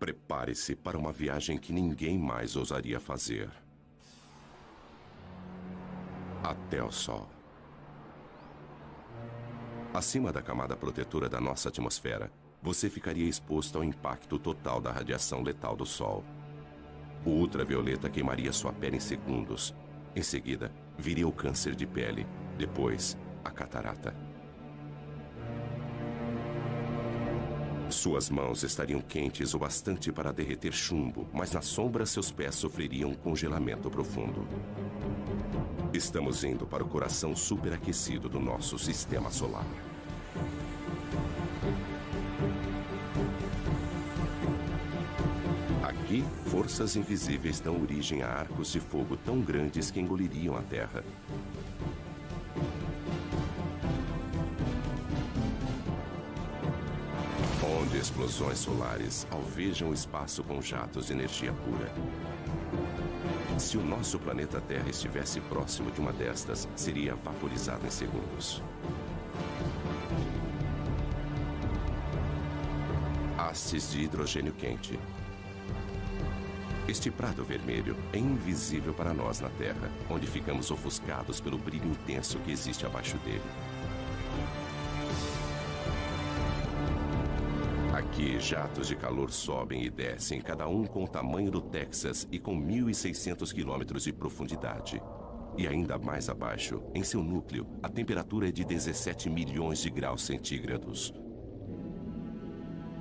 Prepare-se para uma viagem que ninguém mais ousaria fazer. Até o Sol. Acima da camada protetora da nossa atmosfera, você ficaria exposto ao impacto total da radiação letal do Sol. O ultravioleta queimaria sua pele em segundos. Em seguida, viria o câncer de pele. Depois, a catarata. Suas mãos estariam quentes o bastante para derreter chumbo, mas na sombra seus pés sofreriam um congelamento profundo. Estamos indo para o coração superaquecido do nosso sistema solar. Aqui, forças invisíveis dão origem a arcos de fogo tão grandes que engoliriam a Terra. Onde explosões solares alvejam o espaço com jatos de energia pura. Se o nosso planeta Terra estivesse próximo de uma destas, seria vaporizado em segundos. Hastes de hidrogênio quente. Este prado vermelho é invisível para nós na Terra, onde ficamos ofuscados pelo brilho intenso que existe abaixo dele. Aqui, jatos de calor sobem e descem, cada um com o tamanho do Texas e com 1.600 quilômetros de profundidade. E ainda mais abaixo, em seu núcleo, a temperatura é de 17 milhões de graus centígrados.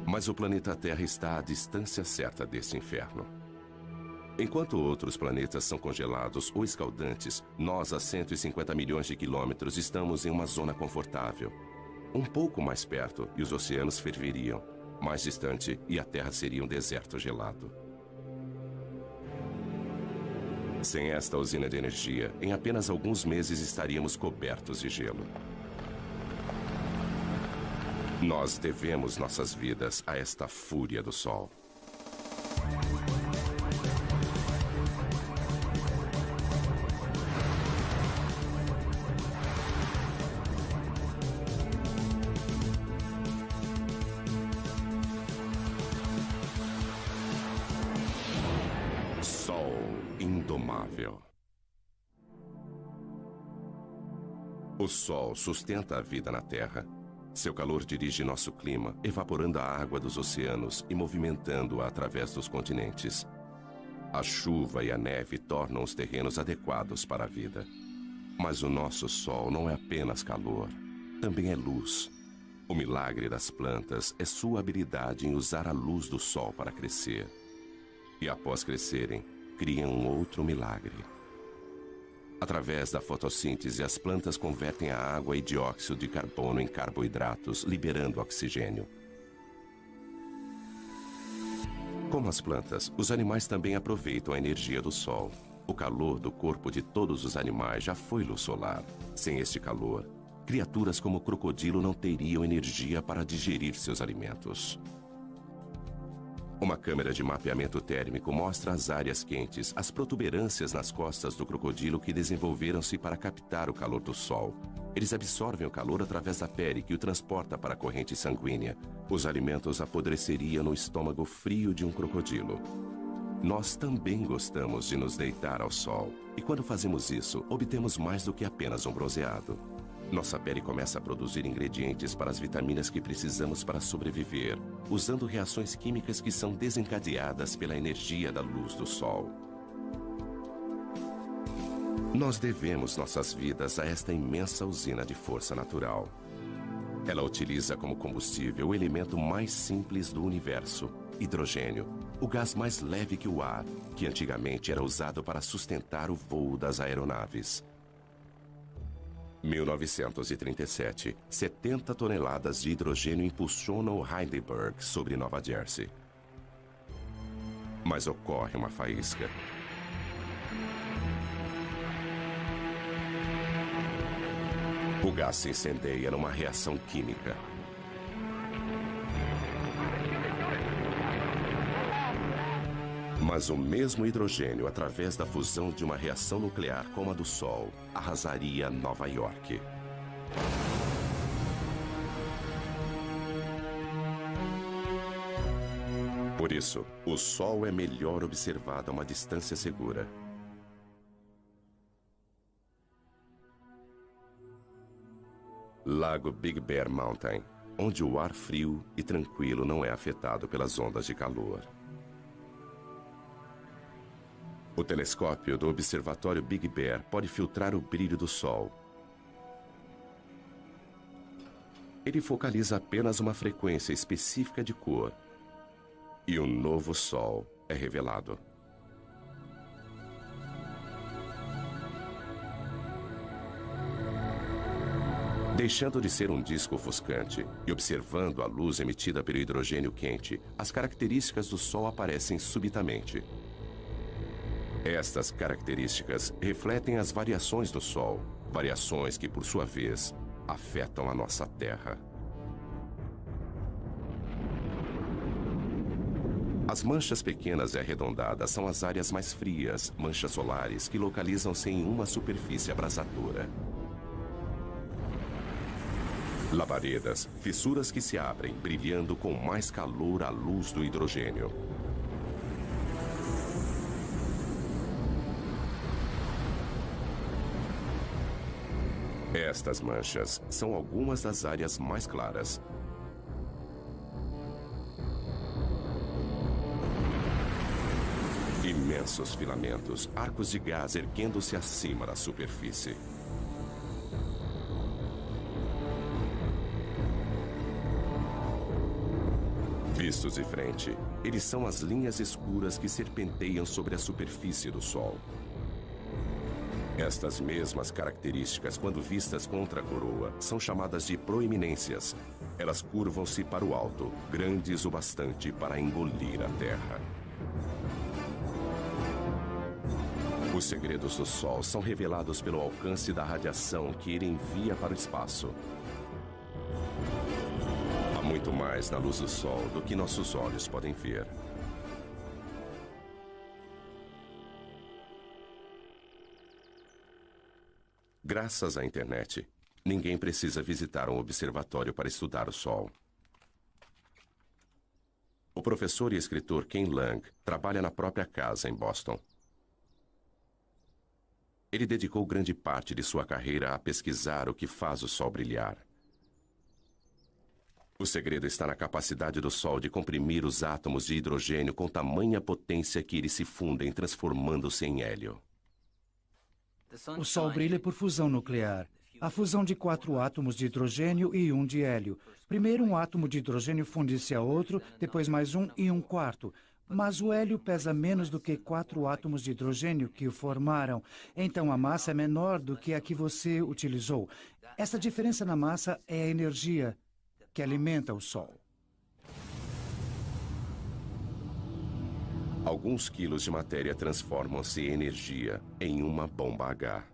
Mas o planeta Terra está à distância certa desse inferno. Enquanto outros planetas são congelados ou escaldantes, nós, a 150 milhões de quilômetros, estamos em uma zona confortável. Um pouco mais perto, e os oceanos ferveriam. Mais distante, e a Terra seria um deserto gelado. Sem esta usina de energia, em apenas alguns meses estaríamos cobertos de gelo. Nós devemos nossas vidas a esta fúria do Sol. Sol indomável. O Sol sustenta a vida na Terra. Seu calor dirige nosso clima, evaporando a água dos oceanos e movimentando-a através dos continentes. A chuva e a neve tornam os terrenos adequados para a vida. Mas o nosso Sol não é apenas calor, também é luz. O milagre das plantas é sua habilidade em usar a luz do Sol para crescer. E após crescerem, criam um outro milagre. Através da fotossíntese, as plantas convertem a água e dióxido de carbono em carboidratos, liberando oxigênio. Como as plantas, os animais também aproveitam a energia do Sol. O calor do corpo de todos os animais já foi luz solar. Sem este calor, criaturas como o crocodilo não teriam energia para digerir seus alimentos. Uma câmera de mapeamento térmico mostra as áreas quentes, as protuberâncias nas costas do crocodilo que desenvolveram-se para captar o calor do Sol. Eles absorvem o calor através da pele que o transporta para a corrente sanguínea. Os alimentos apodreceriam no estômago frio de um crocodilo. Nós também gostamos de nos deitar ao sol. E quando fazemos isso, obtemos mais do que apenas um bronzeado. Nossa pele começa a produzir ingredientes para as vitaminas que precisamos para sobreviver, usando reações químicas que são desencadeadas pela energia da luz do Sol. Nós devemos nossas vidas a esta imensa usina de força natural. Ela utiliza como combustível o elemento mais simples do universo, hidrogênio, o gás mais leve que o ar, que antigamente era usado para sustentar o voo das aeronaves. 1937, 70 toneladas de hidrogênio impulsionam o Heidelberg sobre Nova Jersey. Mas ocorre uma faísca. O gás se incendeia numa reação química. Mas o mesmo hidrogênio, através da fusão de uma reação nuclear como a do Sol, arrasaria Nova York. Por isso, o Sol é melhor observado a uma distância segura. Lago Big Bear Mountain, onde o ar frio e tranquilo não é afetado pelas ondas de calor. O telescópio do observatório Big Bear pode filtrar o brilho do Sol. Ele focaliza apenas uma frequência específica de cor. E um novo Sol é revelado. Deixando de ser um disco ofuscante e observando a luz emitida pelo hidrogênio quente, as características do Sol aparecem subitamente. Estas características refletem as variações do Sol, variações que, por sua vez, afetam a nossa Terra. As manchas pequenas e arredondadas são as áreas mais frias, manchas solares, que localizam-se em uma superfície abrasadora. Labaredas, fissuras que se abrem, brilhando com mais calor à luz do hidrogênio. Estas manchas são algumas das áreas mais claras. Imensos filamentos, arcos de gás erguendo-se acima da superfície. Vistos de frente, eles são as linhas escuras que serpenteiam sobre a superfície do Sol. Estas mesmas características, quando vistas contra a coroa, são chamadas de proeminências. Elas curvam-se para o alto, grandes o bastante para engolir a Terra. Os segredos do Sol são revelados pelo alcance da radiação que ele envia para o espaço. Há muito mais na luz do Sol do que nossos olhos podem ver. Graças à internet, ninguém precisa visitar um observatório para estudar o Sol. O professor e escritor Ken Lang trabalha na própria casa em Boston. Ele dedicou grande parte de sua carreira a pesquisar o que faz o Sol brilhar. O segredo está na capacidade do Sol de comprimir os átomos de hidrogênio com tamanha potência que eles se fundem, transformando-se em hélio. O Sol brilha por fusão nuclear. A fusão de 4 átomos de hidrogênio e 1 de hélio. Primeiro um átomo de hidrogênio funde-se a outro, depois mais um e um quarto. Mas o hélio pesa menos do que 4 átomos de hidrogênio que o formaram. Então a massa é menor do que a que você utilizou. Essa diferença na massa é a energia que alimenta o Sol. Alguns quilos de matéria transformam-se em energia em uma bomba H.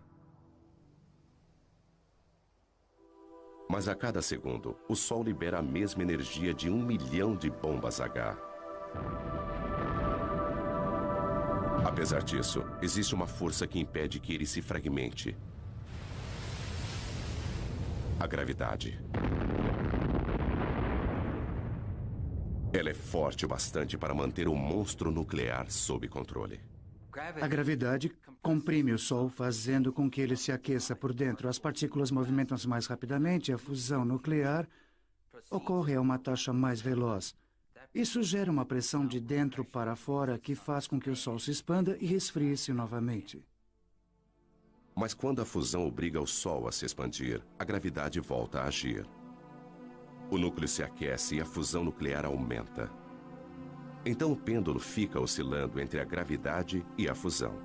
Mas a cada segundo, o Sol libera a mesma energia de 1 milhão de bombas H. Apesar disso, existe uma força que impede que ele se fragmente. A gravidade. Ela é forte o bastante para manter o monstro nuclear sob controle. A gravidade comprime o Sol, fazendo com que ele se aqueça por dentro. As partículas movimentam-se mais rapidamente e a fusão nuclear ocorre a uma taxa mais veloz. Isso gera uma pressão de dentro para fora que faz com que o Sol se expanda e resfrie-se novamente. Mas quando a fusão obriga o Sol a se expandir, a gravidade volta a agir. O núcleo se aquece e a fusão nuclear aumenta. Então o pêndulo fica oscilando entre a gravidade e a fusão.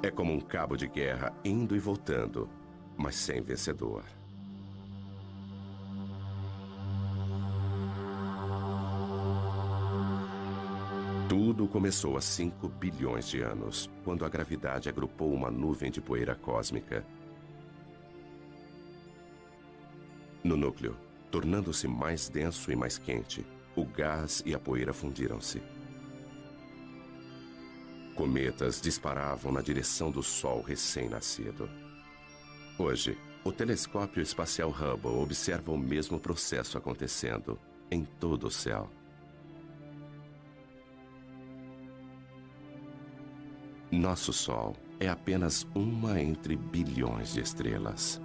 É como um cabo de guerra indo e voltando, mas sem vencedor. Tudo começou há 5 bilhões de anos, quando a gravidade agrupou uma nuvem de poeira cósmica. No núcleo, tornando-se mais denso e mais quente, o gás e a poeira fundiram-se. Cometas disparavam na direção do Sol recém-nascido. Hoje, o telescópio espacial Hubble observa o mesmo processo acontecendo em todo o céu. Nosso Sol é apenas uma entre bilhões de estrelas.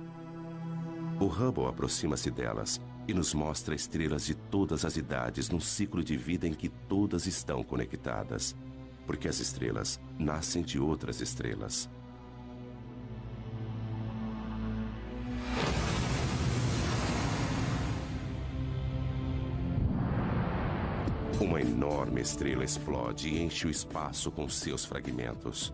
O Hubble aproxima-se delas e nos mostra estrelas de todas as idades num ciclo de vida em que todas estão conectadas, porque as estrelas nascem de outras estrelas. Uma enorme estrela explode e enche o espaço com seus fragmentos.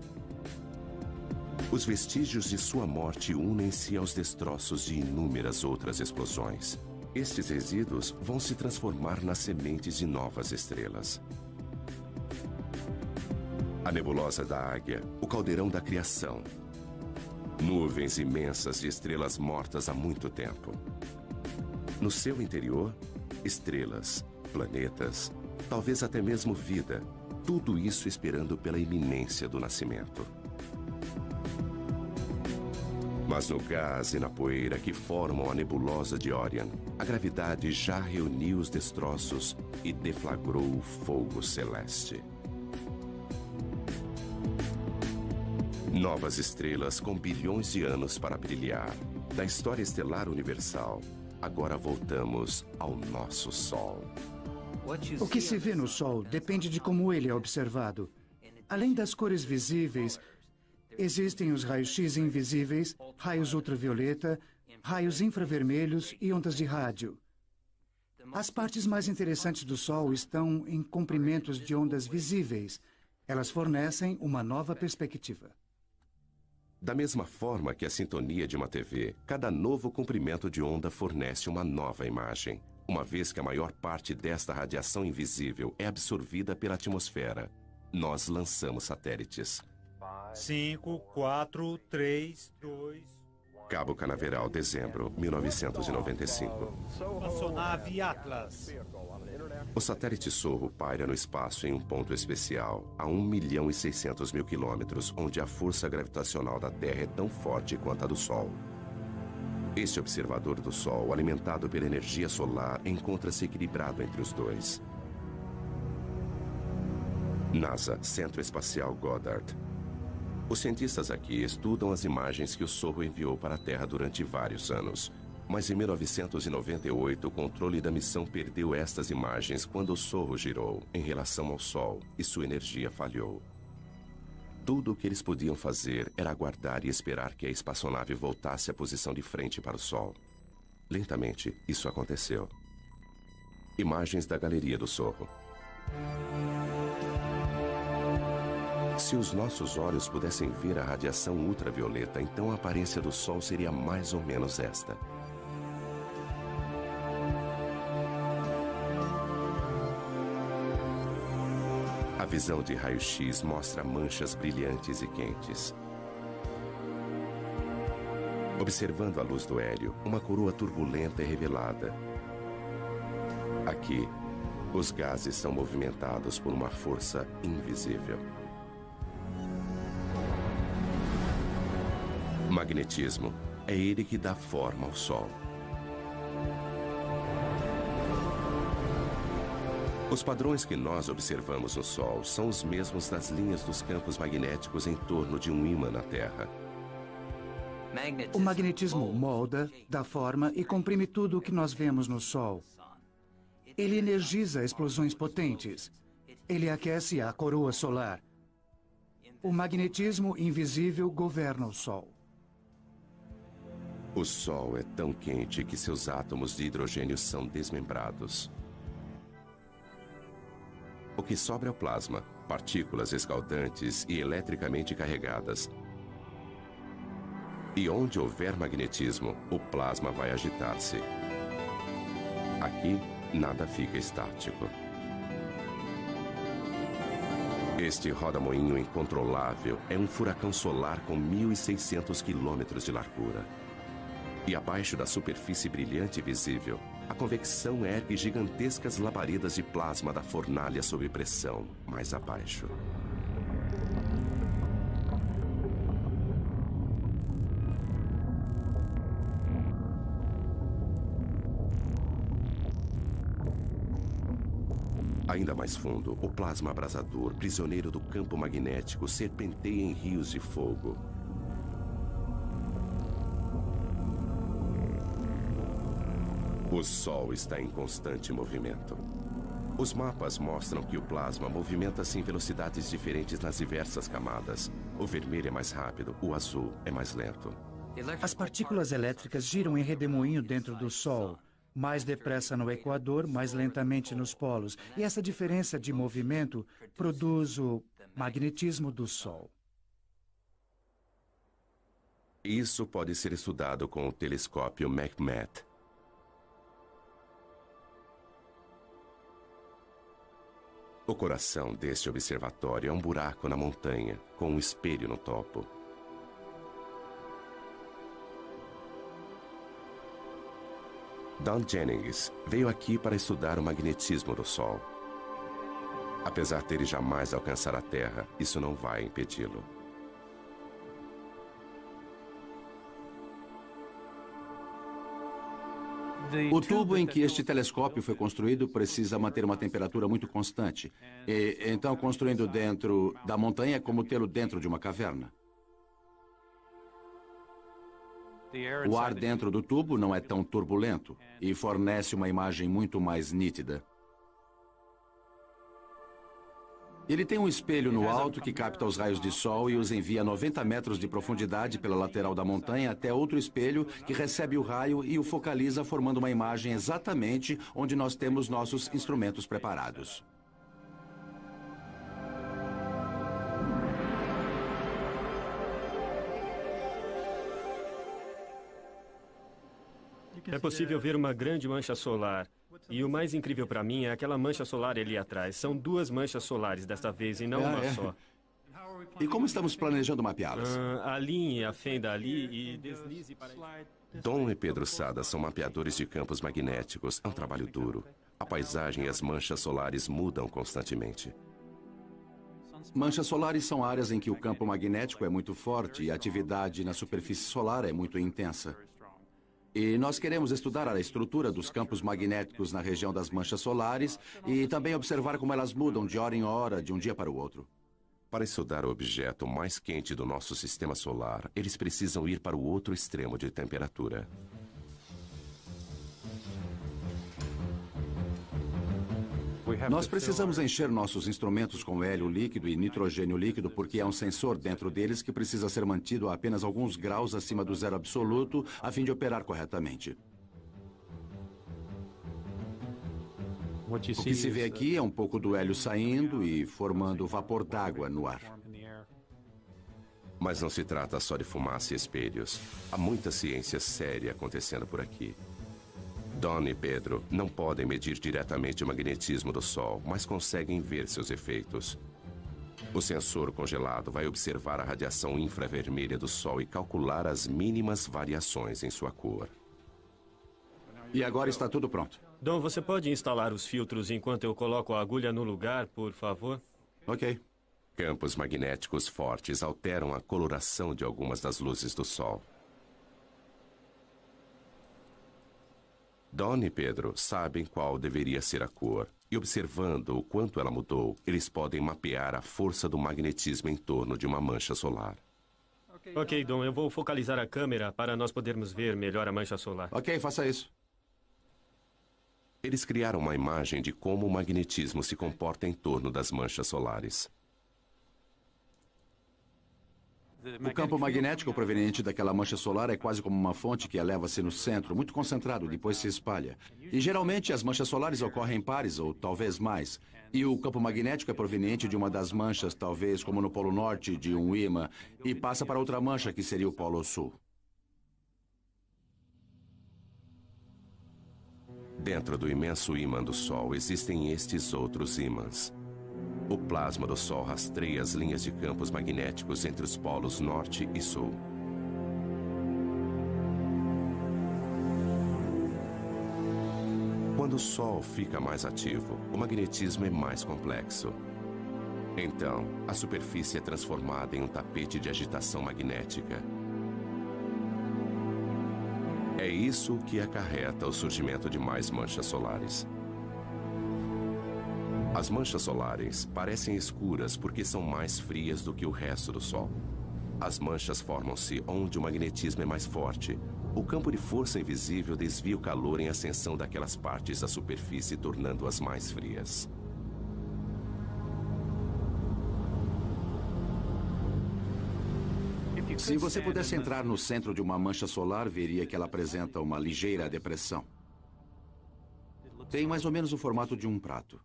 Os vestígios de sua morte unem-se aos destroços de inúmeras outras explosões. Estes resíduos vão se transformar nas sementes de novas estrelas. A nebulosa da Águia, o caldeirão da criação. Nuvens imensas de estrelas mortas há muito tempo. No seu interior, estrelas, planetas, talvez até mesmo vida. Tudo isso esperando pela iminência do nascimento. Mas no gás e na poeira que formam a nebulosa de Orion, a gravidade já reuniu os destroços e deflagrou o fogo celeste. Novas estrelas com bilhões de anos para brilhar. Da história estelar universal, agora voltamos ao nosso Sol. O que se vê no Sol depende de como ele é observado. Além das cores visíveis, existem os raios-x invisíveis, raios ultravioleta, raios infravermelhos e ondas de rádio. As partes mais interessantes do Sol estão em comprimentos de ondas visíveis. Elas fornecem uma nova perspectiva. Da mesma forma que a sintonia de uma TV, cada novo comprimento de onda fornece uma nova imagem, uma vez que a maior parte desta radiação invisível é absorvida pela atmosfera. Nós lançamos satélites. 5, 4, 3, 2... Cabo Canaveral, dezembro, 1995. Espaçonave Atlas. O satélite Sorro paira no espaço em um ponto especial, a 1.600.000 quilômetros, onde a força gravitacional da Terra é tão forte quanto a do Sol. Este observador do Sol, alimentado pela energia solar, encontra-se equilibrado entre os dois. NASA, Centro Espacial Goddard. Os cientistas aqui estudam as imagens que o Sorro enviou para a Terra durante vários anos. Mas em 1998, o controle da missão perdeu estas imagens quando o Sorro girou em relação ao Sol e sua energia falhou. Tudo o que eles podiam fazer era aguardar e esperar que a espaçonave voltasse à posição de frente para o Sol. Lentamente, isso aconteceu. Imagens da galeria do Sorro. Se os nossos olhos pudessem ver a radiação ultravioleta, então a aparência do Sol seria mais ou menos esta. A visão de raio-x mostra manchas brilhantes e quentes. Observando a luz do hélio, uma coroa turbulenta é revelada. Aqui, os gases são movimentados por uma força invisível. Magnetismo é ele que dá forma ao Sol. Os padrões que nós observamos no Sol são os mesmos das linhas dos campos magnéticos em torno de um ímã na Terra. O magnetismo molda, dá forma e comprime tudo o que nós vemos no Sol. Ele energiza explosões potentes. Ele aquece a coroa solar. O magnetismo invisível governa o Sol. O Sol é tão quente que seus átomos de hidrogênio são desmembrados. O que sobra é o plasma, partículas escaldantes e eletricamente carregadas. E onde houver magnetismo, o plasma vai agitar-se. Aqui, nada fica estático. Este rodamoinho incontrolável é um furacão solar com 1.600 quilômetros de largura. E abaixo da superfície brilhante e visível, a convecção ergue gigantescas labaredas de plasma da fornalha sob pressão, mais abaixo. Ainda mais fundo, o plasma abrasador, prisioneiro do campo magnético, serpenteia em rios de fogo. O Sol está em constante movimento. Os mapas mostram que o plasma movimenta-se em velocidades diferentes nas diversas camadas. O vermelho é mais rápido, o azul é mais lento. As partículas elétricas giram em redemoinho dentro do Sol. Mais depressa no Equador, mais lentamente nos polos. E essa diferença de movimento produz o magnetismo do Sol. Isso pode ser estudado com o telescópio McMath. O coração deste observatório é um buraco na montanha, com um espelho no topo. Don Jennings veio aqui para estudar o magnetismo do Sol. Apesar dele jamais alcançar a Terra, isso não vai impedi-lo. O tubo em que este telescópio foi construído precisa manter uma temperatura muito constante. E, então, construindo dentro da montanha é como tê-lo dentro de uma caverna. O ar dentro do tubo não é tão turbulento e fornece uma imagem muito mais nítida. Ele tem um espelho no alto que capta os raios de sol e os envia a 90 metros de profundidade pela lateral da montanha até outro espelho que recebe o raio e o focaliza, formando uma imagem exatamente onde nós temos nossos instrumentos preparados. É possível ver uma grande mancha solar. E o mais incrível para mim é aquela mancha solar ali atrás. São duas manchas solares desta vez e não uma só. E como estamos planejando mapeá-las? Alinhe a fenda ali e deslize para... Dom e Pedro Sada são mapeadores de campos magnéticos. É um trabalho duro. A paisagem e as manchas solares mudam constantemente. Manchas solares são áreas em que o campo magnético é muito forte e a atividade na superfície solar é muito intensa. E nós queremos estudar a estrutura dos campos magnéticos na região das manchas solares e também observar como elas mudam de hora em hora, de um dia para o outro. Para estudar o objeto mais quente do nosso sistema solar, eles precisam ir para o outro extremo de temperatura. Nós precisamos encher nossos instrumentos com hélio líquido e nitrogênio líquido porque há um sensor dentro deles que precisa ser mantido a apenas alguns graus acima do zero absoluto a fim de operar corretamente. O que se vê aqui é um pouco do hélio saindo e formando vapor d'água no ar. Mas não se trata só de fumaça e espelhos. Há muita ciência séria acontecendo por aqui. Don e Pedro não podem medir diretamente o magnetismo do Sol, mas conseguem ver seus efeitos. O sensor congelado vai observar a radiação infravermelha do Sol e calcular as mínimas variações em sua cor. E agora está tudo pronto. Dom, você pode instalar os filtros enquanto eu coloco a agulha no lugar, por favor? Ok. Campos magnéticos fortes alteram a coloração de algumas das luzes do Sol. Don e Pedro sabem qual deveria ser a cor, e observando o quanto ela mudou, eles podem mapear a força do magnetismo em torno de uma mancha solar. Ok, Dom, eu vou focalizar a câmera para nós podermos ver melhor a mancha solar. Ok, faça isso. Eles criaram uma imagem de como o magnetismo se comporta em torno das manchas solares. O campo magnético proveniente daquela mancha solar é quase como uma fonte que eleva-se no centro, muito concentrado, depois se espalha. E geralmente as manchas solares ocorrem em pares, ou talvez mais. E o campo magnético é proveniente de uma das manchas, talvez como no Polo Norte, de um ímã, e passa para outra mancha, que seria o Polo Sul. Dentro do imenso ímã do Sol existem estes outros ímãs. O plasma do Sol rastreia as linhas de campos magnéticos entre os polos norte e sul. Quando o Sol fica mais ativo, o magnetismo é mais complexo. Então, a superfície é transformada em um tapete de agitação magnética. É isso que acarreta o surgimento de mais manchas solares. As manchas solares parecem escuras porque são mais frias do que o resto do Sol. As manchas formam-se onde o magnetismo é mais forte. O campo de força invisível desvia o calor em ascensão daquelas partes da superfície, tornando-as mais frias. Se você pudesse entrar no centro de uma mancha solar, veria que ela apresenta uma ligeira depressão. Tem mais ou menos o formato de um prato.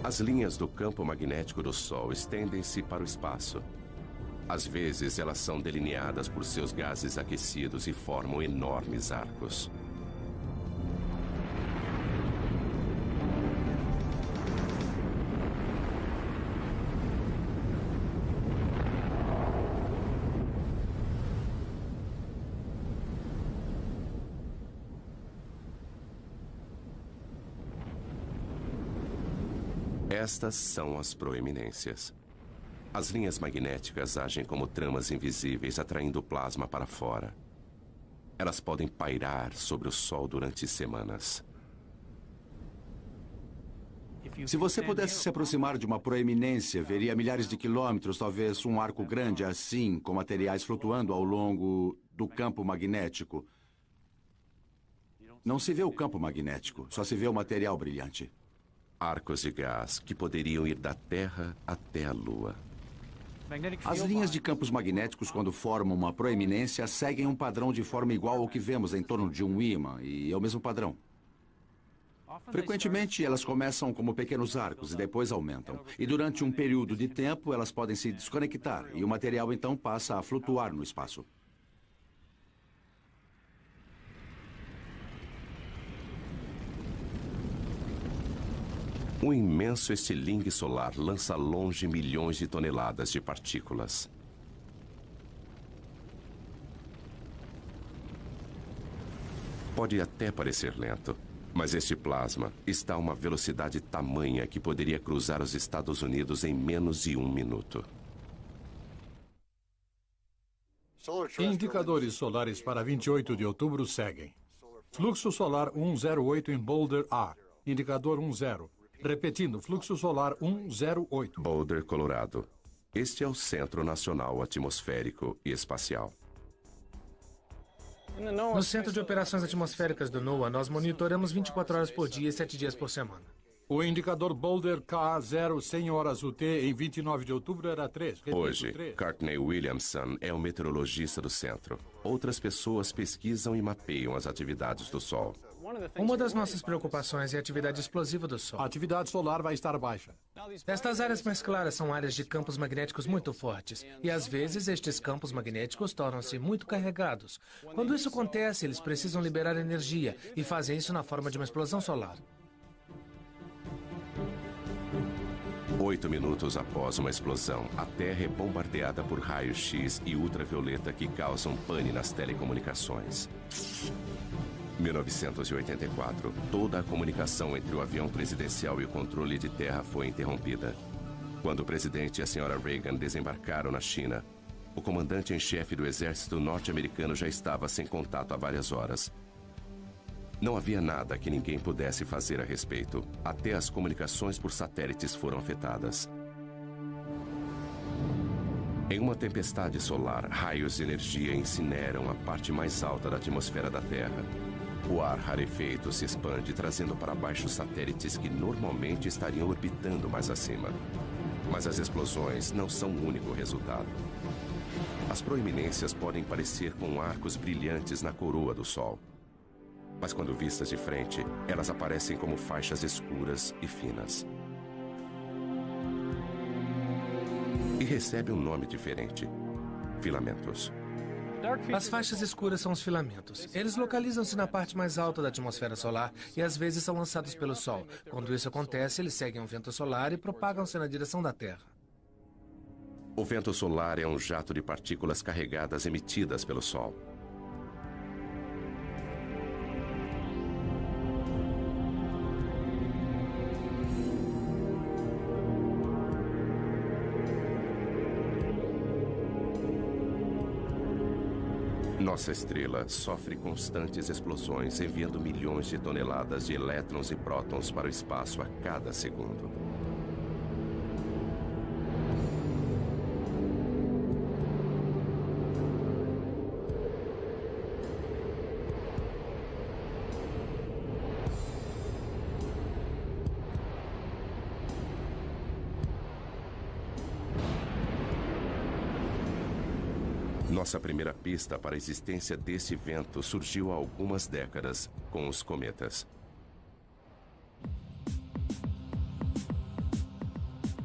As linhas do campo magnético do Sol estendem-se para o espaço. Às vezes, elas são delineadas por seus gases aquecidos e formam enormes arcos. Estas são as proeminências. As linhas magnéticas agem como tramas invisíveis, atraindo o plasma para fora. Elas podem pairar sobre o Sol durante semanas. Se você pudesse se aproximar de uma proeminência, veria milhares de quilômetros, talvez um arco grande assim, com materiais flutuando ao longo do campo magnético. Não se vê o campo magnético, só se vê o material brilhante. Arcos de gás que poderiam ir da Terra até a Lua. As linhas de campos magnéticos, quando formam uma proeminência, seguem um padrão de forma igual ao que vemos em torno de um ímã, e é o mesmo padrão. Frequentemente, elas começam como pequenos arcos e depois aumentam. E durante um período de tempo, elas podem se desconectar, e o material então passa a flutuar no espaço. Um imenso estilingue solar lança longe milhões de toneladas de partículas. Pode até parecer lento, mas este plasma está a uma velocidade tamanha que poderia cruzar os Estados Unidos em menos de 1 minuto. Indicadores solares para 28 de outubro seguem. Fluxo solar 108 em Boulder A. Indicador 10. Repetindo, fluxo solar 108. Boulder, Colorado. Este é o Centro Nacional Atmosférico e Espacial. No Centro de Operações Atmosféricas do NOAA, nós monitoramos 24 horas por dia e 7 dias por semana. O indicador Boulder K0 100 horas UT em 29 de outubro era 3. Repito, Hoje, 3. Courtney Williamson é o meteorologista do centro. Outras pessoas pesquisam e mapeiam as atividades do Sol. Uma das nossas preocupações é a atividade explosiva do Sol. A atividade solar vai estar baixa. Estas áreas mais claras são áreas de campos magnéticos muito fortes. E às vezes estes campos magnéticos tornam-se muito carregados. Quando isso acontece, eles precisam liberar energia e fazem isso na forma de uma explosão solar. 8 minutos após uma explosão, a Terra é bombardeada por raios-x e ultravioleta que causam pane nas telecomunicações. 1984, toda a comunicação entre o avião presidencial e o controle de terra foi interrompida. Quando o presidente e a senhora Reagan desembarcaram na China, o comandante em chefe do exército norte-americano já estava sem contato há várias horas. Não havia nada que ninguém pudesse fazer a respeito. Até as comunicações por satélites foram afetadas. Em uma tempestade solar, raios de energia incineram a parte mais alta da atmosfera da Terra. O ar rarefeito se expande, trazendo para baixo satélites que normalmente estariam orbitando mais acima. Mas as explosões não são o único resultado. As proeminências podem parecer com arcos brilhantes na coroa do Sol. Mas quando vistas de frente, elas aparecem como faixas escuras e finas. E recebe um nome diferente: filamentos. As faixas escuras são os filamentos. Eles localizam-se na parte mais alta da atmosfera solar e às vezes são lançados pelo Sol. Quando isso acontece, eles seguem um vento solar e propagam-se na direção da Terra. O vento solar é um jato de partículas carregadas emitidas pelo Sol. Nossa estrela sofre constantes explosões, enviando milhões de toneladas de elétrons e prótons para o espaço a cada segundo. Nossa primeira pista para a existência desse vento surgiu há algumas décadas com os cometas.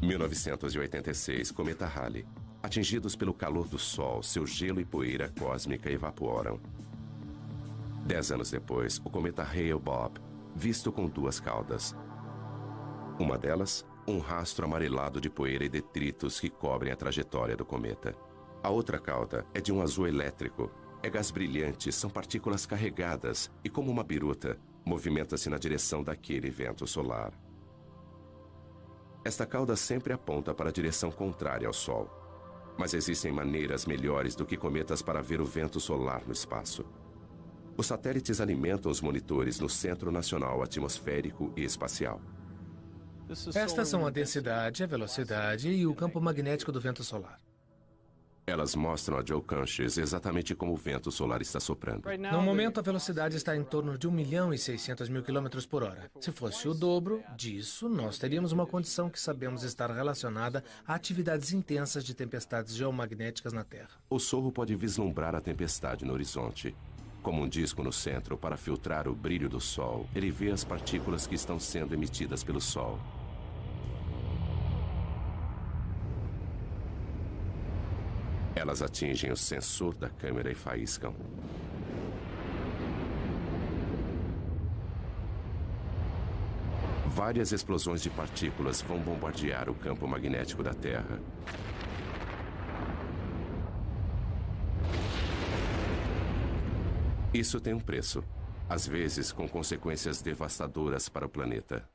1986, cometa Halley. Atingidos pelo calor do Sol, seu gelo e poeira cósmica evaporam. 10 anos depois, o cometa Hale-Bopp, visto com duas caudas. Uma delas, um rastro amarelado de poeira e detritos que cobrem a trajetória do cometa. A outra cauda é de um azul elétrico. É gás brilhante, são partículas carregadas e, como uma biruta, movimenta-se na direção daquele vento solar. Esta cauda sempre aponta para a direção contrária ao Sol. Mas existem maneiras melhores do que cometas para ver o vento solar no espaço. Os satélites alimentam os monitores no Centro Nacional Atmosférico e Espacial. Estas são a densidade, a velocidade e o campo magnético do vento solar. Elas mostram a Joe Canches exatamente como o vento solar está soprando. No momento, a velocidade está em torno de 1.600.000 km por hora. Se fosse o dobro disso, nós teríamos uma condição que sabemos estar relacionada a atividades intensas de tempestades geomagnéticas na Terra. O Sorro pode vislumbrar a tempestade no horizonte. Como um disco no centro para filtrar o brilho do Sol, ele vê as partículas que estão sendo emitidas pelo Sol. Elas atingem o sensor da câmera e faiscam. Várias explosões de partículas vão bombardear o campo magnético da Terra. Isso tem um preço, às vezes com consequências devastadoras para o planeta.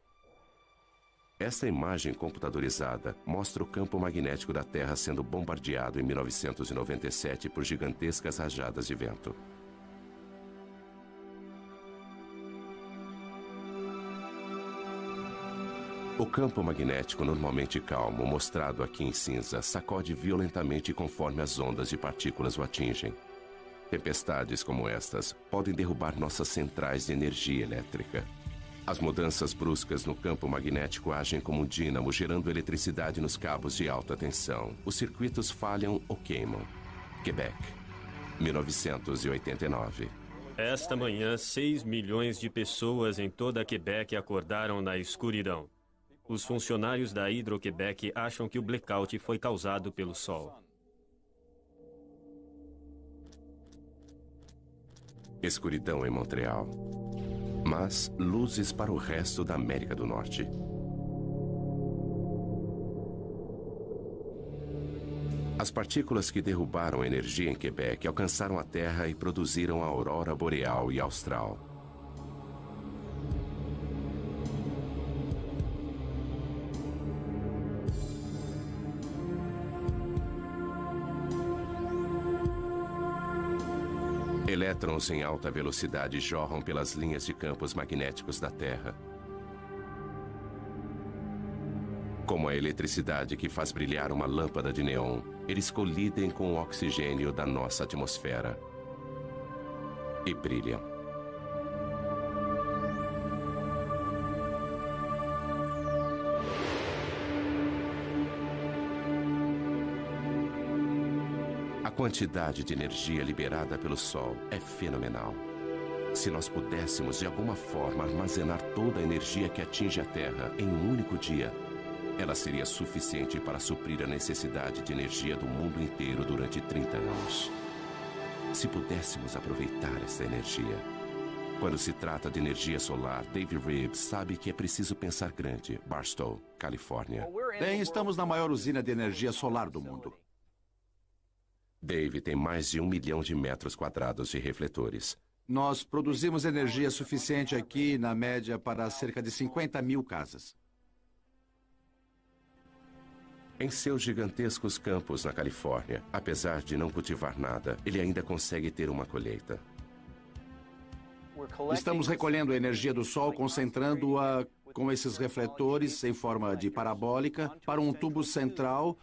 Esta imagem computadorizada mostra o campo magnético da Terra sendo bombardeado em 1997 por gigantescas rajadas de vento. O campo magnético normalmente calmo, mostrado aqui em cinza, sacode violentamente conforme as ondas de partículas o atingem. Tempestades como estas podem derrubar nossas centrais de energia elétrica. As mudanças bruscas no campo magnético agem como um dínamo, gerando eletricidade nos cabos de alta tensão. Os circuitos falham ou queimam. Quebec, 1989. Esta manhã, 6 milhões de pessoas em toda Quebec acordaram na escuridão. Os funcionários da Hydro-Québec acham que o blackout foi causado pelo Sol. Escuridão em Montreal. Mas luzes para o resto da América do Norte. As partículas que derrubaram a energia em Quebec alcançaram a Terra e produziram a aurora boreal e austral. Elétrons em alta velocidade jorram pelas linhas de campos magnéticos da Terra. Como a eletricidade que faz brilhar uma lâmpada de neon, eles colidem com o oxigênio da nossa atmosfera e brilham. A quantidade de energia liberada pelo Sol é fenomenal. Se nós pudéssemos, de alguma forma, armazenar toda a energia que atinge a Terra em um único dia, ela seria suficiente para suprir a necessidade de energia do mundo inteiro durante 30 anos. Se pudéssemos aproveitar essa energia. Quando se trata de energia solar, Dave Reeves sabe que é preciso pensar grande. Barstow, Califórnia. Bem, estamos na maior usina de energia solar do mundo. Dave tem mais de 1 milhão de metros quadrados de refletores. Nós produzimos energia suficiente aqui, na média, para cerca de 50 mil casas. Em seus gigantescos campos na Califórnia, apesar de não cultivar nada, ele ainda consegue ter uma colheita. Estamos recolhendo a energia do Sol, concentrando-a com esses refletores em forma de parabólica para um tubo central,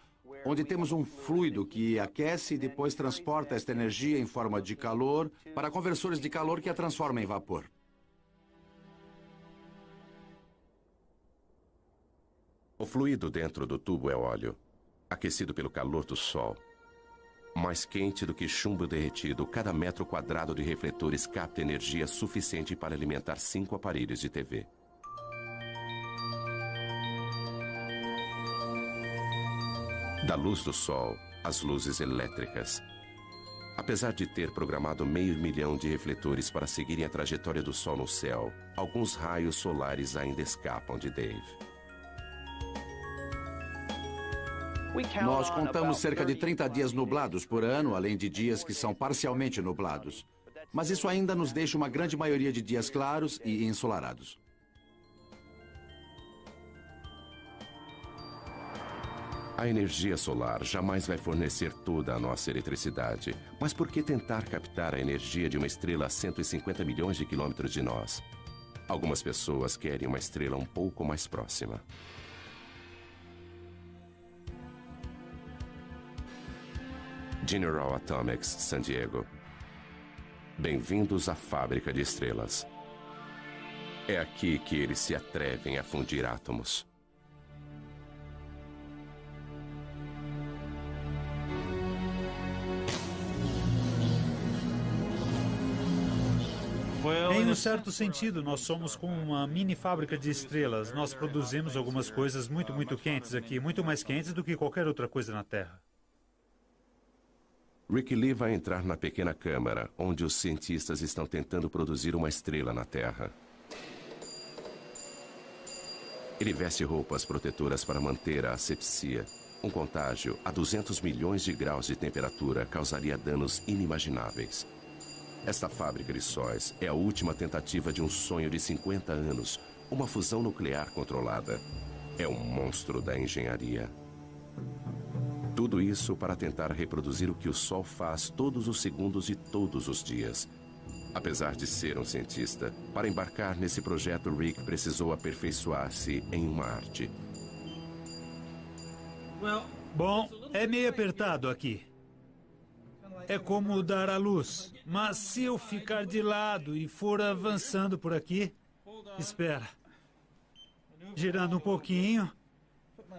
onde temos um fluido que aquece e depois transporta esta energia em forma de calor para conversores de calor que a transformam em vapor. O fluido dentro do tubo é óleo, aquecido pelo calor do sol. Mais quente do que chumbo derretido, cada metro quadrado de refletores capta energia suficiente para alimentar 5 aparelhos de TV. Da luz do sol, às luzes elétricas. Apesar de ter programado 500 mil de refletores para seguirem a trajetória do sol no céu, alguns raios solares ainda escapam de Dave. Nós contamos cerca de 30 dias nublados por ano, além de dias que são parcialmente nublados. Mas isso ainda nos deixa uma grande maioria de dias claros e ensolarados. A energia solar jamais vai fornecer toda a nossa eletricidade. Mas por que tentar captar a energia de uma estrela a 150 milhões de quilômetros de nós? Algumas pessoas querem uma estrela um pouco mais próxima. General Atomics, San Diego. Bem-vindos à fábrica de estrelas. É aqui que eles se atrevem a fundir átomos. Em um certo sentido, nós somos como uma mini fábrica de estrelas. Nós produzimos algumas coisas muito quentes aqui, muito mais quentes do que qualquer outra coisa na Terra. Rick Lee vai entrar na pequena câmara, onde os cientistas estão tentando produzir uma estrela na Terra. Ele veste roupas protetoras para manter a asepsia. Um contágio a 200 milhões de graus de temperatura causaria danos inimagináveis. Esta fábrica de sóis é a última tentativa de um sonho de 50 anos, uma fusão nuclear controlada. É um monstro da engenharia. Tudo isso para tentar reproduzir o que o Sol faz todos os segundos de todos os dias. Apesar de ser um cientista, para embarcar nesse projeto, Rick precisou aperfeiçoar-se em uma arte. Bom, é meio apertado aqui. É como dar à luz. Mas se eu ficar de lado e for avançando por aqui... Espera. Girando um pouquinho...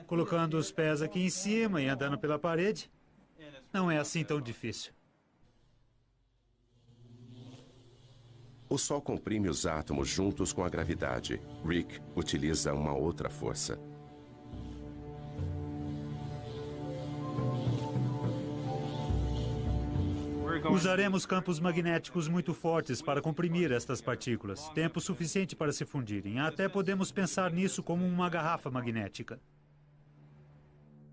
Colocando os pés aqui em cima e andando pela parede. Não é assim tão difícil. O Sol comprime os átomos juntos com a gravidade. Rick utiliza uma outra força. Usaremos campos magnéticos muito fortes para comprimir estas partículas. Tempo suficiente para se fundirem. Até podemos pensar nisso como uma garrafa magnética.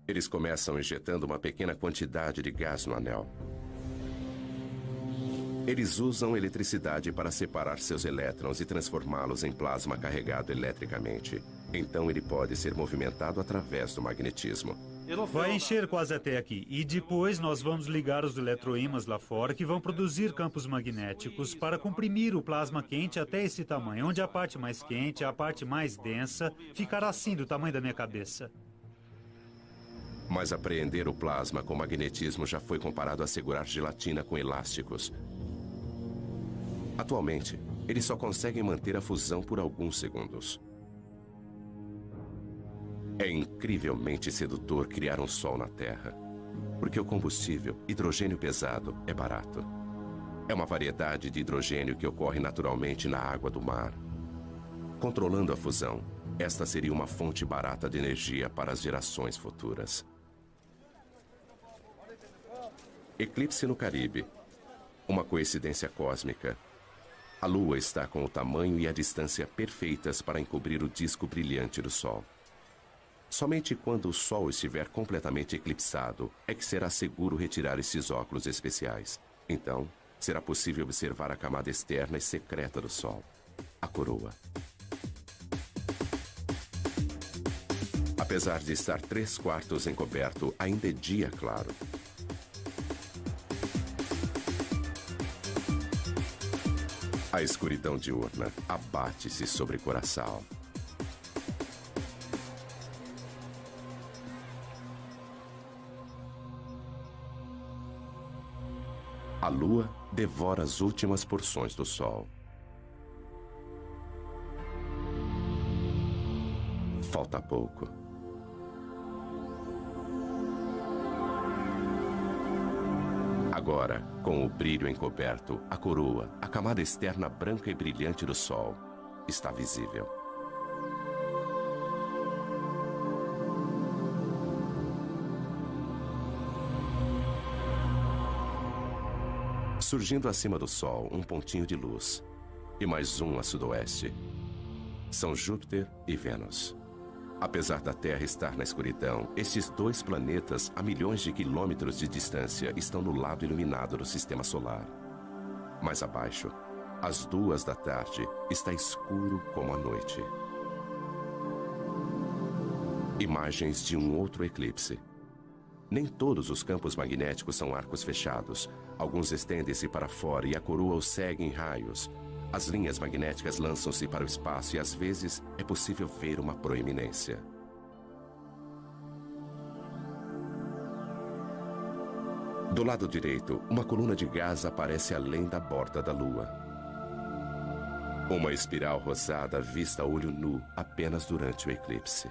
Eles começam injetando uma pequena quantidade de gás no anel. Eles usam eletricidade para separar seus elétrons e transformá-los em plasma carregado eletricamente. Então ele pode ser movimentado através do magnetismo. Vai encher quase até aqui. E depois nós vamos ligar os eletroímãs lá fora que vão produzir campos magnéticos para comprimir o plasma quente até esse tamanho, onde a parte mais quente, a parte mais densa, ficará assim do tamanho da minha cabeça. Mas apreender o plasma com magnetismo já foi comparado a segurar gelatina com elásticos. Atualmente, eles só conseguem manter a fusão por alguns segundos. É incrivelmente sedutor criar um sol na Terra, porque o combustível, hidrogênio pesado, é barato. É uma variedade de hidrogênio que ocorre naturalmente na água do mar. Controlando a fusão, esta seria uma fonte barata de energia para as gerações futuras. Eclipse no Caribe. Uma coincidência cósmica. A Lua está com o tamanho e a distância perfeitas para encobrir o disco brilhante do Sol. Somente quando o Sol estiver completamente eclipsado é que será seguro retirar esses óculos especiais. Então, será possível observar a camada externa e secreta do Sol, a coroa. Apesar de estar 3/4 encoberto, ainda é dia claro. A escuridão diurna abate-se sobre Curaçao. A lua devora as últimas porções do sol. Falta pouco. Agora, com o brilho encoberto, a coroa, a camada externa branca e brilhante do sol, está visível. Surgindo acima do Sol, um pontinho de luz. E mais um a sudoeste. São Júpiter e Vênus. Apesar da Terra estar na escuridão, estes dois planetas, a milhões de quilômetros de distância, estão no lado iluminado do Sistema Solar. Mais abaixo, às 2 da tarde, está escuro como a noite. Imagens de um outro eclipse. Nem todos os campos magnéticos são arcos fechados. Alguns estendem-se para fora e a coroa os segue em raios. As linhas magnéticas lançam-se para o espaço e às vezes é possível ver uma proeminência. Do lado direito, uma coluna de gás aparece além da borda da Lua. Uma espiral rosada vista a olho nu apenas durante o eclipse.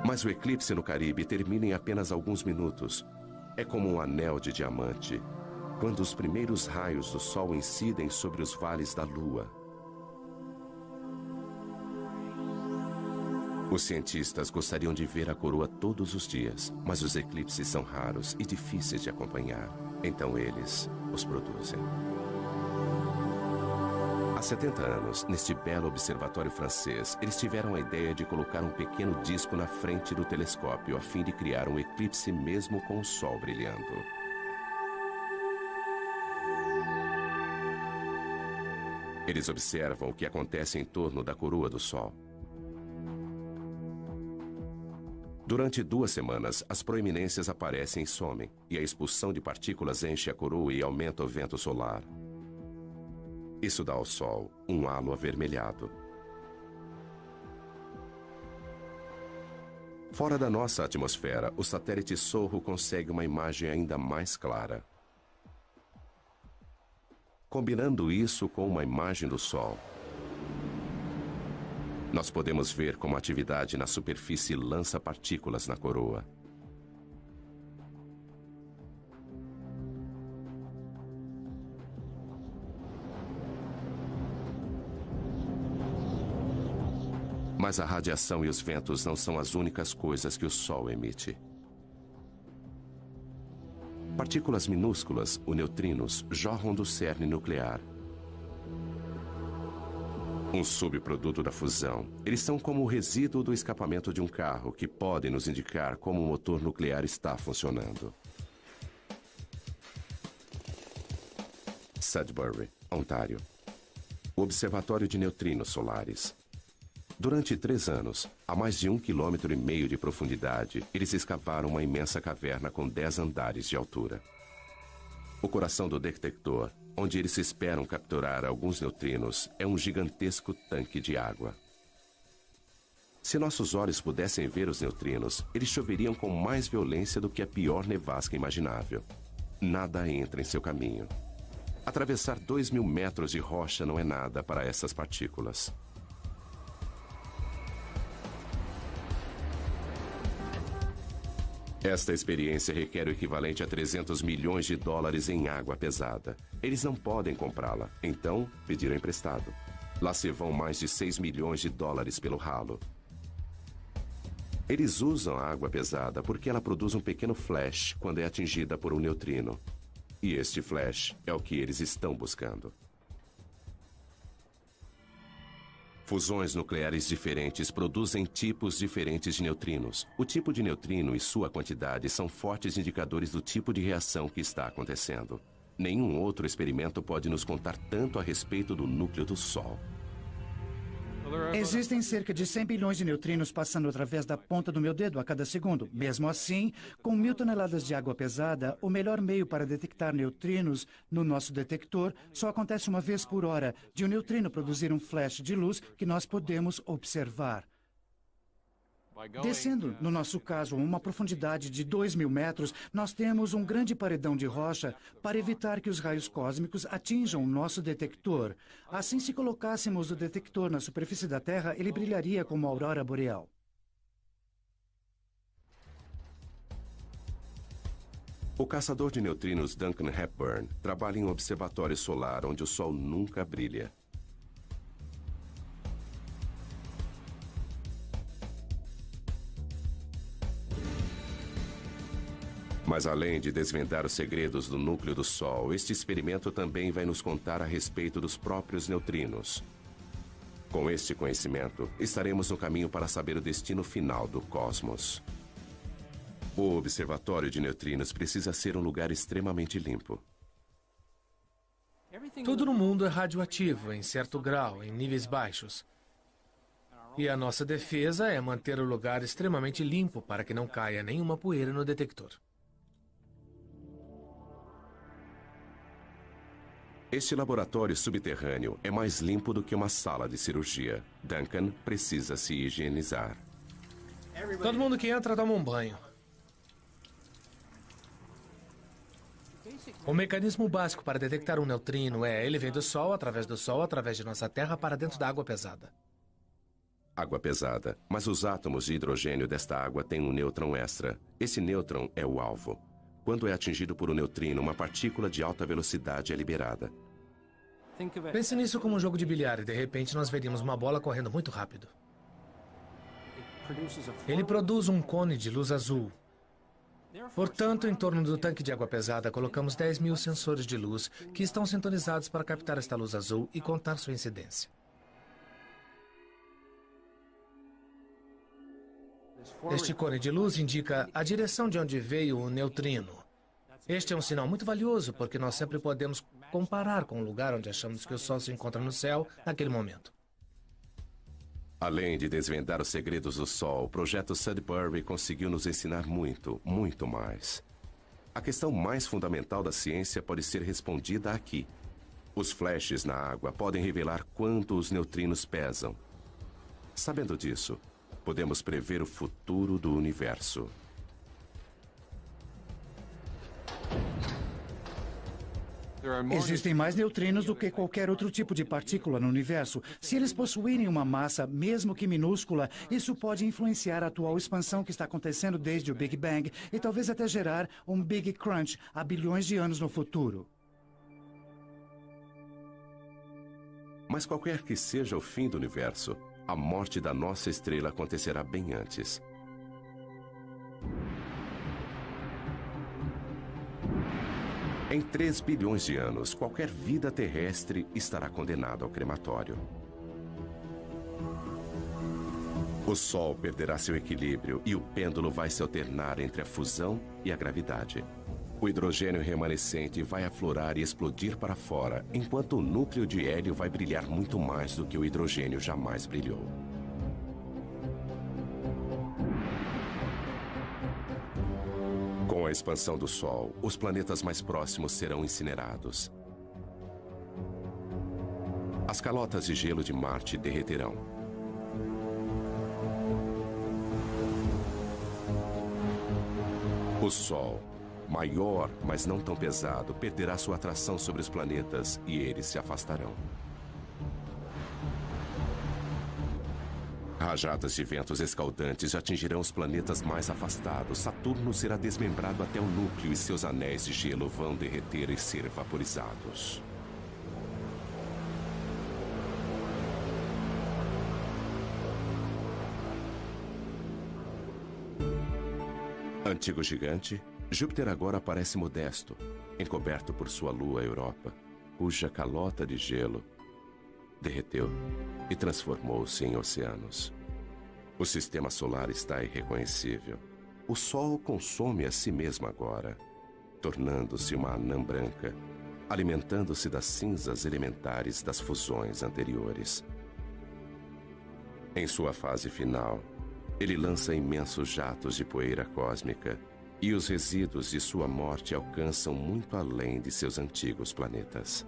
Mas o eclipse no Caribe termina em apenas alguns minutos. É como um anel de diamante, quando os primeiros raios do Sol incidem sobre os vales da Lua. Os cientistas gostariam de ver a coroa todos os dias, mas os eclipses são raros e difíceis de acompanhar. Então eles os produzem. Há 70 anos, neste belo observatório francês, eles tiveram a ideia de colocar um pequeno disco na frente do telescópio a fim de criar um eclipse mesmo com o Sol brilhando. Eles observam o que acontece em torno da coroa do Sol. Durante 2 semanas, as proeminências aparecem e somem, e a expulsão de partículas enche a coroa e aumenta o vento solar. Isso dá ao Sol um halo avermelhado. Fora da nossa atmosfera, o satélite Sorro consegue uma imagem ainda mais clara. Combinando isso com uma imagem do Sol, nós podemos ver como a atividade na superfície lança partículas na coroa. Mas a radiação e os ventos não são as únicas coisas que o Sol emite. Partículas minúsculas, os neutrinos, jorram do cerne nuclear. Um subproduto da fusão. Eles são como o resíduo do escapamento de um carro, que podem nos indicar como o motor nuclear está funcionando. Sudbury, Ontário. O Observatório de Neutrinos Solares. Durante 3 anos, a mais de 1,5 km de profundidade, eles escavaram uma imensa caverna com 10 andares de altura. O coração do detector, onde eles esperam capturar alguns neutrinos, é um gigantesco tanque de água. Se nossos olhos pudessem ver os neutrinos, eles choveriam com mais violência do que a pior nevasca imaginável. Nada entra em seu caminho. Atravessar 2.000 metros de rocha não é nada para essas partículas. Esta experiência requer o equivalente a 300 milhões de dólares em água pesada. Eles não podem comprá-la, então pediram emprestado. Lá se vão mais de 6 milhões de dólares pelo ralo. Eles usam a água pesada porque ela produz um pequeno flash quando é atingida por um neutrino. E este flash é o que eles estão buscando. Fusões nucleares diferentes produzem tipos diferentes de neutrinos. O tipo de neutrino e sua quantidade são fortes indicadores do tipo de reação que está acontecendo. Nenhum outro experimento pode nos contar tanto a respeito do núcleo do Sol. Existem cerca de 100 bilhões de neutrinos passando através da ponta do meu dedo a cada segundo. Mesmo assim, com 1.000 toneladas de água pesada, o melhor meio para detectar neutrinos no nosso detector só acontece uma vez por hora, de um neutrino produzir um flash de luz que nós podemos observar. Descendo, no nosso caso, a uma profundidade de 2.000 metros, nós temos um grande paredão de rocha para evitar que os raios cósmicos atinjam o nosso detector. Assim, se colocássemos o detector na superfície da Terra, ele brilharia como a aurora boreal. O caçador de neutrinos Duncan Hepburn trabalha em um observatório solar onde o Sol nunca brilha. Mas além de desvendar os segredos do núcleo do Sol, este experimento também vai nos contar a respeito dos próprios neutrinos. Com este conhecimento, estaremos no caminho para saber o destino final do cosmos. O observatório de neutrinos precisa ser um lugar extremamente limpo. Tudo no mundo é radioativo, em certo grau, em níveis baixos. E a nossa defesa é manter o lugar extremamente limpo para que não caia nenhuma poeira no detector. Este laboratório subterrâneo é mais limpo do que uma sala de cirurgia. Duncan precisa se higienizar. Todo mundo que entra toma um banho. O mecanismo básico para detectar um neutrino é: ele vem do Sol, através de nossa Terra, para dentro da água pesada. Água pesada. Mas os átomos de hidrogênio desta água têm um nêutron extra. Esse nêutron é o alvo. Quando é atingido por um neutrino, uma partícula de alta velocidade é liberada. Pense nisso como um jogo de bilhar e, de repente, nós veríamos uma bola correndo muito rápido. Ele produz um cone de luz azul. Portanto, em torno do tanque de água pesada, colocamos 10.000 sensores de luz que estão sintonizados para captar esta luz azul e contar sua incidência. Este cone de luz indica a direção de onde veio o neutrino. Este é um sinal muito valioso, porque nós sempre podemos comparar com o lugar onde achamos que o Sol se encontra no céu naquele momento. Além de desvendar os segredos do Sol, o projeto Sudbury conseguiu nos ensinar muito, muito mais. A questão mais fundamental da ciência pode ser respondida aqui. Os flashes na água podem revelar quanto os neutrinos pesam. Sabendo disso, podemos prever o futuro do universo. Existem mais neutrinos do que qualquer outro tipo de partícula no universo. Se eles possuírem uma massa, mesmo que minúscula, isso pode influenciar a atual expansão que está acontecendo desde o Big Bang e talvez até gerar um Big Crunch há bilhões de anos no futuro. Mas qualquer que seja o fim do universo, a morte da nossa estrela acontecerá bem antes. Em 3 bilhões de anos, qualquer vida terrestre estará condenada ao crematório. O Sol perderá seu equilíbrio e o pêndulo vai se alternar entre a fusão e a gravidade. O hidrogênio remanescente vai aflorar e explodir para fora, enquanto o núcleo de hélio vai brilhar muito mais do que o hidrogênio jamais brilhou. Com a expansão do Sol, os planetas mais próximos serão incinerados. As calotas de gelo de Marte derreterão. O Sol, maior, mas não tão pesado, perderá sua atração sobre os planetas e eles se afastarão. Rajadas de ventos escaldantes atingirão os planetas mais afastados. Saturno será desmembrado até o núcleo e seus anéis de gelo vão derreter e ser vaporizados. Antigo gigante, Júpiter agora parece modesto, encoberto por sua lua Europa, cuja calota de gelo derreteu e transformou-se em oceanos. O sistema solar está irreconhecível. O Sol consome a si mesmo agora, tornando-se uma anã branca, alimentando-se das cinzas elementares das fusões anteriores. Em sua fase final, ele lança imensos jatos de poeira cósmica e os resíduos de sua morte alcançam muito além de seus antigos planetas.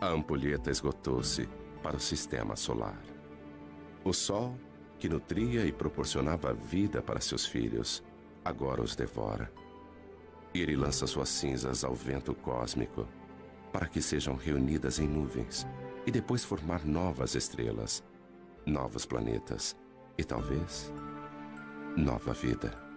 A ampulheta esgotou-se para o sistema solar. O Sol, que nutria e proporcionava vida para seus filhos, agora os devora. E ele lança suas cinzas ao vento cósmico para que sejam reunidas em nuvens e depois formar novas estrelas, novos planetas e talvez nova vida.